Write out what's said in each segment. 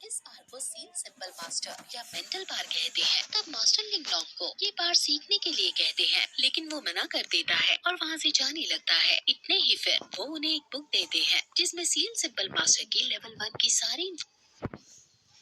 इस बार वो scene simple master या मेंटल बार कहते हैं। तब मास्टर लिंगडोंग को ये बार सीखने के लिए कहते हैं, लेकिन वो मना कर देता है और वहाँ से जाने लगता है। इतने ही फिर वो उन्हें एक बुक देते हैं जिसमें सीन सिंपल मास्टर की लेवल 1 की सारी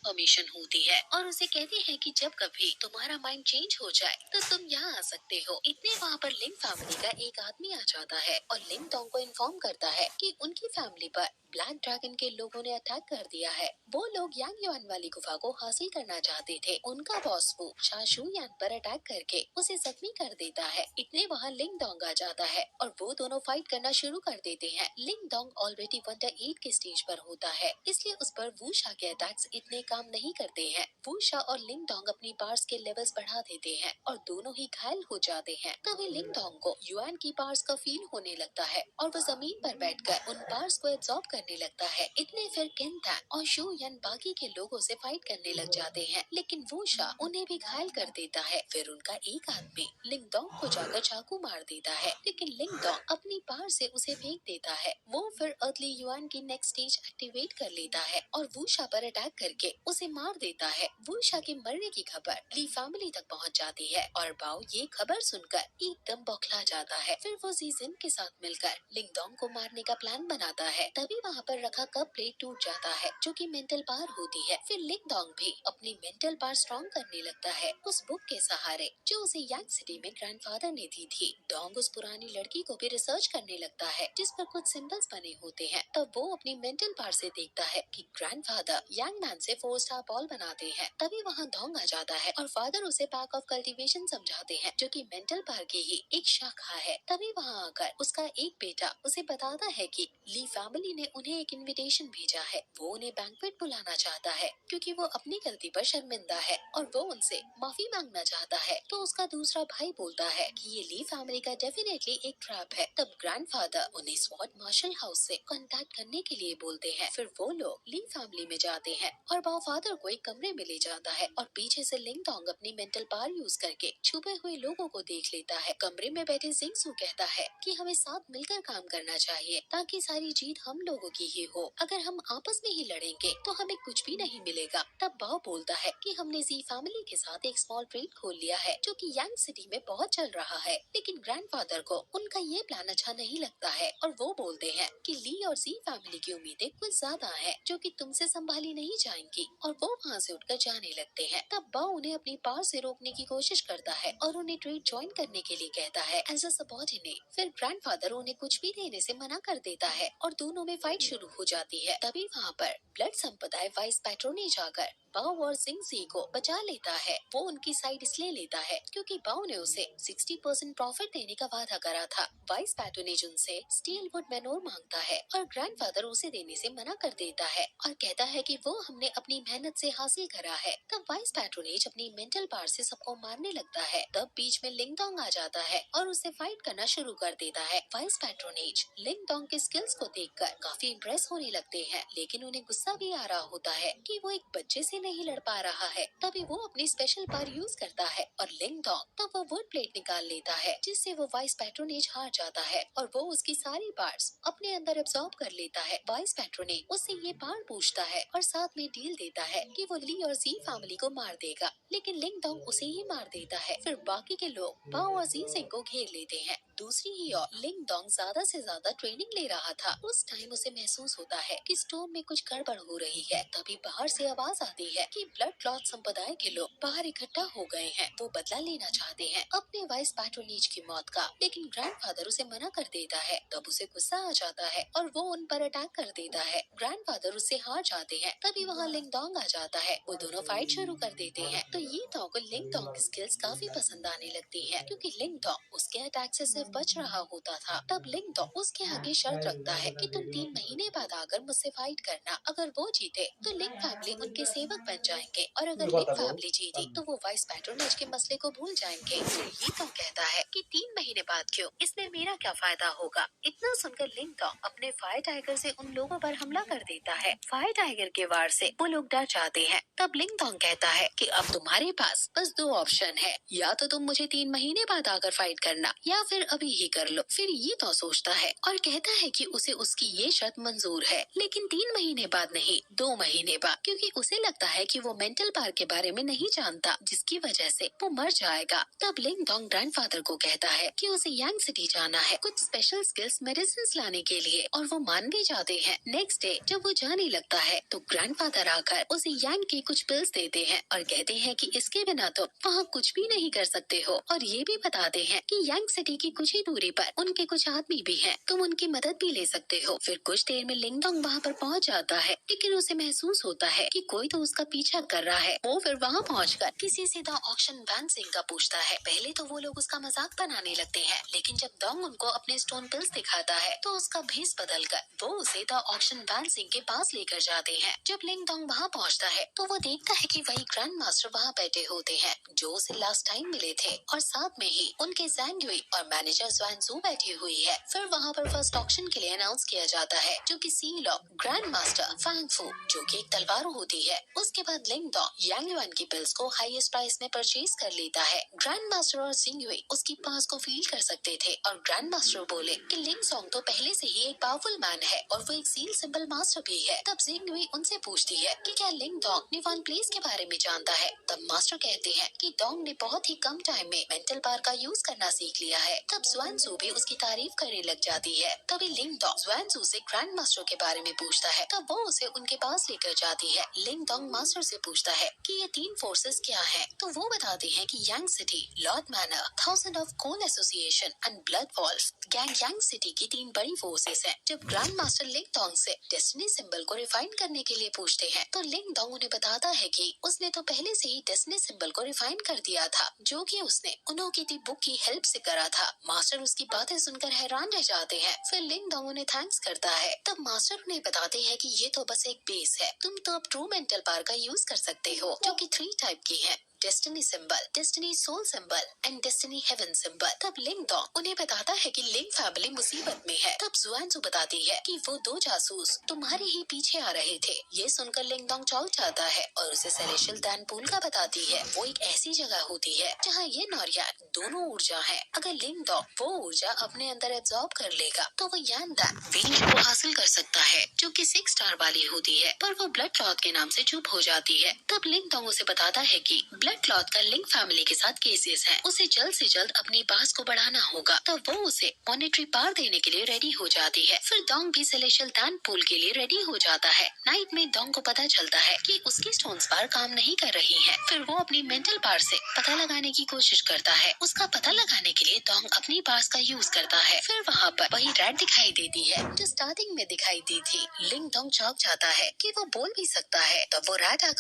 परमिशन होती है और उसे कहते हैं कि जब कभी तुम्हारा माइंड चेंज हो जाए तो तुम यहाँ आ सकते हो। इतने वहाँ पर लिंग फैमिली का एक आदमी आ जाता है और लिंग डोंग को इन्फॉर्म करता है कि उनकी फैमिली पर ब्लैक ड्रैगन के लोगों ने अटैक कर दिया है। वो लोग यांग युआन वाली गुफा को हासिल करना चाहते थे। उनका बॉस वो शाशु यान पर अटैक करके उसे जख्मी कर देता है। इतने वहाँ लिंग डोंग आ जाता है और वो दोनों फाइट करना शुरू कर देते हैं। लिंग डोंग ऑलरेडी वंडर 8 के स्टेज पर होता है, इसलिए उस पर वूशा के अटैक्स इतने काम नहीं करते हैं। वूशा और लिंग डोंग अपनी पावर्स के लेवल्स बढ़ा देते हैं और दोनों ही घायल हो जाते हैं। तभी लिंग डोंग को युआन की पावर्स का फील होने लगता है और वो जमीन पर बैठकर उन पावर्स को एब्सॉर्ब करने लगता है। इतने फिर किन टैंग और शू यन बाकी के लोगों से फाइट करने लग जाते हैं, लेकिन वूशा उन्हें भी घायल कर देता है। फिर उनका एक आदमी लिंग डोंग को जाकर चाकू मार देता है, लेकिन लिंग डोंग अपनी पावर से उसे फेंक देता है। वो फिर अर्ली युआन की नेक्स्ट स्टेज एक्टिवेट कर लेता है और वूशा पर अटैक करके उसे मार देता है। वूशा के मरने की खबर ली फैमिली तक पहुंच जाती है और बाओ ये खबर सुनकर एकदम बौखला जाता है। फिर वो जीजिन के साथ मिलकर लिंग डोंग को मारने का प्लान बनाता है। तभी वहाँ पर रखा कप प्लेट टूट जाता है, जो कि मेंटल पावर होती है। फिर लिंग डोंग भी अपनी मेंटल पावर स्ट्रॉन्ग करने लगता है उस बुक के सहारे जो उसे यांग सिटी में ग्रैंडफादर ने दी थी। डोंग उस पुरानी लड़की को भी रिसर्च करने लगता है जिस पर कुछ सिंबल्स बने होते हैं। तब वो अपनी मेंटल पावर से देखता है कि ग्रैंडफादर यांग मैन से 4 स्टार बॉल बनाते हैं। तभी वहाँ डोंग आ जाता है और फादर उसे पैक ऑफ कल्टीवेशन समझाते हैं, जो कि मेंटल पावर की ही एक शाखा है। तभी वहाँ आकर उसका एक बेटा उसे बताता है कि ली फैमिली ने उन्हें एक इनविटेशन भेजा है। वो उन्हें बैंक्वेट बुलाना चाहता है क्योंकि वो अपनी गलती पर शर्मिंदा है और वो उनसे माफी मांगना चाहता है। तो उसका दूसरा भाई बोलता है कि ये ली फैमिली का डेफिनेटली एक ट्रैप है। तब ग्रैंडफादर उन्हें स्वॉर्ड मार्शल हाउस से कांटेक्ट करने के लिए बोलते हैं। फिर वो लोग ली फैमिली में जाते हैं और बाओ फादर को एक कमरे में ले जाता है और पीछे से लिंग डोंग अपनी मेंटल पावर यूज करके छुपे हुए लोगों को देख लेता है। कमरे में बैठे जिंगसू कहता है कि हमें साथ मिलकर काम करना चाहिए ताकि सारी जीत हम लोगों की ही हो। अगर हम आपस में ही लड़ेंगे तो हमें कुछ भी नहीं मिलेगा। तब बाओ बोलता है कि हमने जी फैमिली के साथ एक स्मॉल ट्रेड खोल लिया है जो कि यांग सिटी में बहुत चल रहा है, लेकिन ग्रैंडफादर को उनका ये प्लान अच्छा नहीं लगता है और वो बोलते हैं कि ली और जी फैमिली की उम्मीदें कुछ ज्यादा हैं जो कि तुमसे संभाली नहीं जाएंगी और वो वहाँ से उठकर जाने लगते हैं। तब बाओ उन्हें अपनी पावर से रोकने की कोशिश करता है और उन्हें ट्रेड ज्वाइन करने के लिए कहता है एज अ सबऑर्डिनेट। फिर ग्रैंडफादर उन्हें कुछ भी देने से मना कर देता है और दोनों में फाइट शुरू हो जाती है। तभी वहाँ पर ब्लड संप्रदाय वाइस पैट्रोनेज आकर बाओ और जिंगजी को बचा लेता है। वो उनकी साइड इसलिए लेता है क्योंकि बाओ ने उसे 60% प्रॉफिट देने का वादा करा था। वाइस पैट्रोनेज उनसे स्टील वुड मैनोर मांगता है और ग्रैंडफादर उसे देने से मना कर देता है और कहता है कि वो हमने अपनी मेहनत से हासिल करा है। तब वाइस पैट्रोनेज अपनी मेंटल पावर से सबको मारने लगता है। तब बीच में लिंग डोंग आ जाता है और उसे फाइट करना शुरू कर देता है। वाइस पैट्रोनेज लिंग डोंग के स्किल्स को देखकर काफी इम्प्रेस होने लगते हैं, लेकिन उन्हें गुस्सा भी आ रहा होता है कि वो एक बच्चे से नहीं लड़ पा रहा है। तभी वो अपनी स्पेशल पावर यूज करता है और लिंग डोंग तब वो वुड प्लेट निकाल लेता है जिससे वो वाइस पैट्रोनेज हार जाता है और वो उसकी सारी पार्ट्स अपने अंदर एब्सॉर्ब कर लेता है। वाइस पैट्रोनेज उससे ये पावर पूछता है और साथ में डील देता है कि वो ली और जी फैमिली को मार देगा, लेकिन लिंग डोंग उसे ही मार देता है। फिर बाकी के लोग बाओ और जी सिंह को घेर लेते हैं। दूसरी ही ओर लिंग डोंग ज्यादा से ज्यादा ट्रेनिंग ले रहा था। उस टाइम उसे महसूस होता है कि स्टोर में कुछ गड़बड़ हो रही है। तभी बाहर से आवाज आती है कि ब्लड क्लॉथ संप्रदाय के लोग बाहर इकट्ठा हो गए हैं। वो बदला लेना चाहते हैं अपने वाइस पैट्रोनेज की मौत का, लेकिन ग्रैंडफादर उसे मना कर देता है। तब उसे गुस्सा आ जाता है और वो उन पर अटैक कर देता है। ग्रैंडफादर उससे हार जाते हैं। तभी वहाँ लिंग डोंग आ जाता है। वो दोनों फाइट शुरू कर देते हैं। तो ये डोंग को लिंग डोंग की स्किल्स काफी पसंद आने लगती है क्योंकि लिंग डोंग उसके अटैक से सिर्फ बच रहा होता था। तब लिंग डोंग उसके आगे शर्त रखता है कि तुम 3 महीने बाद आकर मुझसे फाइट करना। अगर वो जीते तो लिंग फैमिली उनके सेवक बन जाएंगे और अगर लिंग फैमिली जीती तो वो वाइस पैट्रोनेज के मसले को भूल जाएंगे। फिर ये तो कहता है कि 3 महीने बाद क्यों, इसमें मेरा क्या फायदा होगा। इतना सुनकर लिंग डोंग अपने फायर टाइगर से उन लोगों पर हमला कर देता है। फायर टाइगर के वार से वो लोग डर जाते हैं। तब लिंग डोंग कहता है कि अब तुम्हारे पास बस 2 ऑप्शन है, या तो तुम मुझे 3 महीने बाद आकर फाइट करना या फिर अभी ही कर लो। फिर ये तो सोचता है और कहता है कि उसे उसकी ये शर्त शर्त मंजूर है, लेकिन 3 महीने बाद नहीं, 2 महीने बाद, क्योंकि उसे लगता है कि वो मेंटल पार्क के बारे में नहीं जानता, जिसकी वजह से वो मर जाएगा। तब लिंग डोंग ग्रैंडफादर को कहता है कि उसे यांग सिटी जाना है कुछ स्पेशल स्किल्स मेडिसिन लाने के लिए, और वो मान भी जाते हैं। नेक्स्ट डे जब वो जाने लगता है तो ग्रैंडफादर आकर उसे यांग की कुछ पिल्स देते हैं और कहते हैं कि इसके बिना तुम वहाँ कुछ भी नहीं कर सकते हो, और ये भी बताते हैं कि यांग सिटी की कुछ ही दूरी पर उनके कुछ आदमी भी हैं, तुम उनकी मदद भी ले सकते हो। फिर कुछ देर में लिंग डोंग वहाँ पर पहुँच जाता है, लेकिन उसे महसूस होता है कि कोई तो उसका पीछा कर रहा है। वो फिर वहाँ पहुँचकर किसी से द ऑक्शन वैन सिंह का पूछता है। पहले तो वो लोग उसका मजाक बनाने लगते हैं, लेकिन जब डोंग उनको अपने स्टोन पिल्स दिखाता है तो उसका भेस बदलकर वो उसे द ऑक्शन वैन सिंह के पास लेकर जाते हैं। जब लिंग डोंग वहाँ पहुँचता है तो वो देखता है कि वही ग्रैंड मास्टर वहाँ बैठे होते हैं जो उसे लास्ट टाइम मिले थे, और साथ में ही उनके ज़ैंग युई और मैनेजर ज़ुआन ज़ू बैठी हुई है। फिर वहाँ पर फर्स्ट ऑक्शन के लिए अनाउंस किया जाता है, जो कि seal of grand master Fang Fu, जो कि एक तलवार होती है। उसके बाद लिंग डोंग यांग युआन की पिल्स को हाईएस्ट प्राइस में परचेज कर लेता है। ग्रैंड मास्टर और ज़िंग युई उसकी पास को फील कर सकते थे, और ग्रैंड मास्टर बोले कि लिंग सॉन्ग तो पहले से ही एक पावरफुल मैन है और वो एक सील सिंबल मास्टर भी है। तब ज़िंग युई उनसे पूछती है कि क्या लिंग डोंग निवान प्लेस के बारे में जानता है। तब मास्टर कहते हैं कि डोंग ने बहुत ही कम टाइम में मेंटल पावर का यूज करना सीख लिया है। तब ज़ुआन ज़ू भी उसकी तारीफ करने लग जाती है। तभी लिंग डोंग ज़ुआन ज़ू से ग्रैंड मास्टर के बारे में पूछता है, तब वो उसे उनके पास लेकर जाती है। लिंग डोंग मास्टर से पूछता है कि ये 3 फोर्सेस क्या हैं, तो वो बताते हैं कि Yang city, Lord Manor, thousand of coal association and blood wolf gang Yang city की 3 बड़ी फोर्सेस हैं। जब ग्रैंड मास्टर लिंग डोंग से डेस्टिनी सिंबल को रिफाइन करने के लिए पूछते हैं तो लिंग डोंग उन्हें बताता है कि उसने तो पहले से ही डेस्टिनी सिंबल को रिफाइन कर दिया था, जो कि उसने उनोकी दी बुक की हेल्प से करा था। मास्टर उसकी बातें सुनकर हैरान रह जाते हैं। फिर लिंग डोंग उन्हें थैंक्स करता है। तब मास्टर उन्हें बताते हैं कि ये तो बस एक बेस है, तुम तो अब ट्रू मेंटल पावर का यूज कर सकते हो, जो कि 3 टाइप की है, destiny symbol, destiny soul symbol and destiny heaven symbol. तब लिंग डोंग उन्हें बताता है कि लिंग फैमिली मुसीबत में है। तब ज़ुआन ज़ू बताती है कि वो 2 जासूस तुम्हारे ही पीछे आ रहे थे। ये सुनकर लिंग डोंग चौंक जाता है और उसे सेलेशियल दान पूल का बताती है। वो एक ऐसी जगह होती है जहाँ ये नॉर्यान दोनों ऊर्जा है। अगर लिंग डोंग वो ऊर्जा अपने अंदर एब्जॉर्ब कर लेगा तो वो यान दान वेंज को हासिल कर सकता है, जो कि 6 स्टार वाली होती है, पर वो ब्लड क्लॉथ के नाम से चुप हो जाती है। तब लिंग डोंग उसे बताता है कि ब्लड क्लॉथ का लिंग फैमिली के साथ केसेस है, उसे जल्द से जल्द अपनी पास को बढ़ाना होगा। तब वो उसे मॉनेटरी पावर देने के लिए रेडी हो जाती है। फिर डोंग भी सेलेशियल दान पूल के लिए रेडी हो जाता है। नाइट में डोंग को पता चलता है कि उसकी स्टोन्स पावर काम नहीं कर रही है। फिर वो अपनी मेंटल पावर से पता लगाने की कोशिश करता है। उसका पता लगाने के लिए डोंग अपनी पावर्स का यूज करता है। फिर वहाँ पर वही रैट दिखाई देती है जो स्टार्टिंग में दिखाई दी थी। लिंग डोंग चौंक जाता है कि वो बोल भी सकता है। तब वो रैट आकर